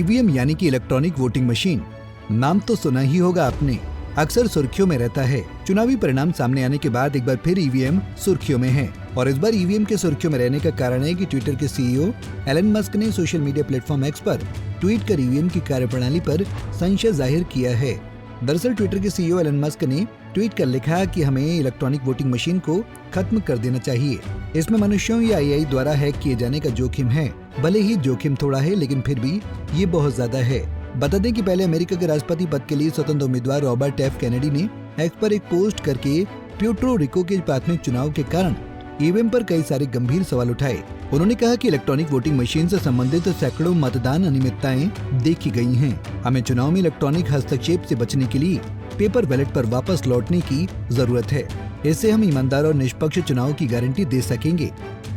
EVM यानी कि electronic voting machine, नाम तो सुना ही होगा आपने, अक्सर सुर्खियों में रहता है। चुनावी परिणाम सामने आने के बाद एक बार फिर ईवीएम सुर्खियों में है और इस बार ईवीएम के सुर्खियों में रहने का कारण है कि ट्विटर के सीईओ एलन मस्क ने सोशल मीडिया प्लेटफॉर्म एक्स पर ट्वीट कर ईवीएम की कार्यप्रणाली पर संशय जाहिर किया है। दरअसल ट्विटर के सीईओ एलन मस्क ने ट्वीट कर लिखा कि हमें इलेक्ट्रॉनिक वोटिंग मशीन को खत्म कर देना चाहिए। इसमें मनुष्यों या एआई द्वारा हैक किए जाने का जोखिम है। भले ही जोखिम थोड़ा है, लेकिन फिर भी ये बहुत ज्यादा है। बता दें कि पहले अमेरिका के राष्ट्रपति पद के लिए स्वतंत्र उम्मीदवार रॉबर्ट एफ कैनेडी ने एक्स पर एक पोस्ट करके प्यूर्टो रिको के प्राथमिक चुनाव के कारण ईवीएम पर कई सारे गंभीर सवाल उठाए। उन्होंने कहा कि इलेक्ट्रॉनिक वोटिंग मशीन से संबंधित सैकड़ों मतदान अनियमितताएं देखी गई हैं। हमें चुनाव में इलेक्ट्रॉनिक हस्तक्षेप से बचने के लिए पेपर बैलेट पर वापस लौटने की जरूरत है। इससे हम ईमानदार और निष्पक्ष चुनाव की गारंटी दे सकेंगे।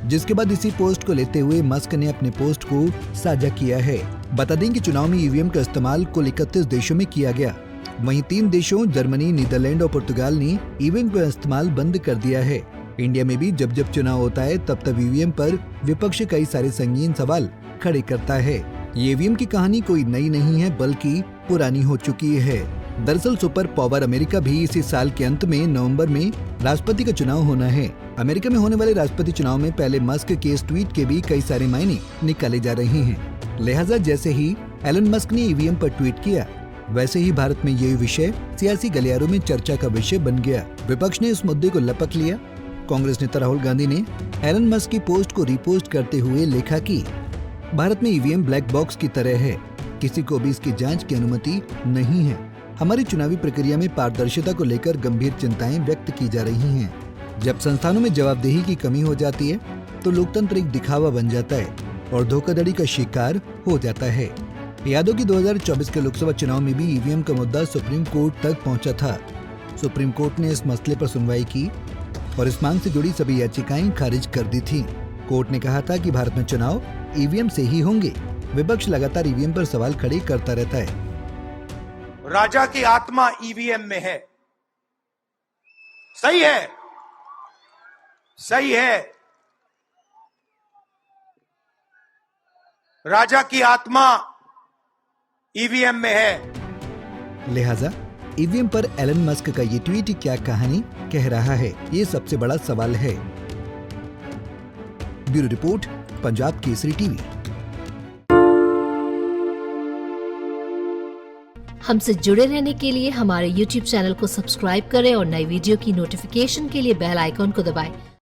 जिसके बाद इसी पोस्ट को लेते हुए मस्क ने अपने पोस्ट को साझा किया है। बता दें कि चुनाव में ईवीएम का इस्तेमाल कुल 31 देशों में किया गया। वहीं 3 देशों जर्मनी, नीदरलैंड और पुर्तगाल ने ईवीएम का इस्तेमाल बंद कर दिया है। इंडिया में भी जब जब चुनाव होता है तब ईवीएम पर विपक्ष कई सारे संगीन सवाल खड़े करता है। ये ईवीएम की कहानी कोई नई नहीं है, बल्कि पुरानी हो चुकी है। दरअसल सुपर पावर अमेरिका भी इसी साल के अंत में नवंबर में राष्ट्रपति का चुनाव होना है। अमेरिका में होने वाले राष्ट्रपति चुनाव में पहले मस्क के इस ट्वीट के भी कई सारे मायने निकाले जा रहे हैं। लिहाजा जैसे ही एलन मस्क ने ईवीएम पर ट्वीट किया, वैसे ही भारत में ये विषय सियासी गलियारों में चर्चा का विषय बन गया। विपक्ष ने इस मुद्दे को लपक लिया। कांग्रेस नेता राहुल गांधी ने एलन मस्क की पोस्ट को रीपोस्ट करते हुए लिखा कि भारत में ईवीएम ब्लैक बॉक्स की तरह है, किसी को भी इसकी जांच की अनुमति नहीं है। हमारी चुनावी प्रक्रिया में पारदर्शिता को लेकर गंभीर चिंताएं व्यक्त की जा रही हैं। जब संस्थानों में जवाबदेही की कमी हो जाती है तो लोकतंत्र एक दिखावा बन जाता है और धोखाधड़ी का शिकार हो जाता है। याद हो कि 2024 के लोकसभा चुनाव में भी ईवीएम का मुद्दा सुप्रीम कोर्ट तक पहुंचा था। सुप्रीम कोर्ट ने इस मसले पर सुनवाई की और इस मांग से जुड़ी सभी याचिकाएं खारिज कर दी थी। कोर्ट ने कहा था कि भारत में चुनाव ईवीएम से ही होंगे। विपक्ष लगातार ईवीएम पर सवाल खड़े करता रहता है। राजा की आत्मा ईवीएम में है। सही है, सही है। राजा की आत्मा ईवीएम में है। लिहाजा ईवीएम पर एलन मस्क का ये ट्वीट क्या कहानी कह रहा है, ये सबसे बड़ा सवाल है। Bureau report, Punjab Kesari TV. हमसे जुड़े रहने के लिए हमारे YouTube चैनल को सब्सक्राइब करें और नई वीडियो की नोटिफिकेशन के लिए बेल आइकॉन को दबाएं।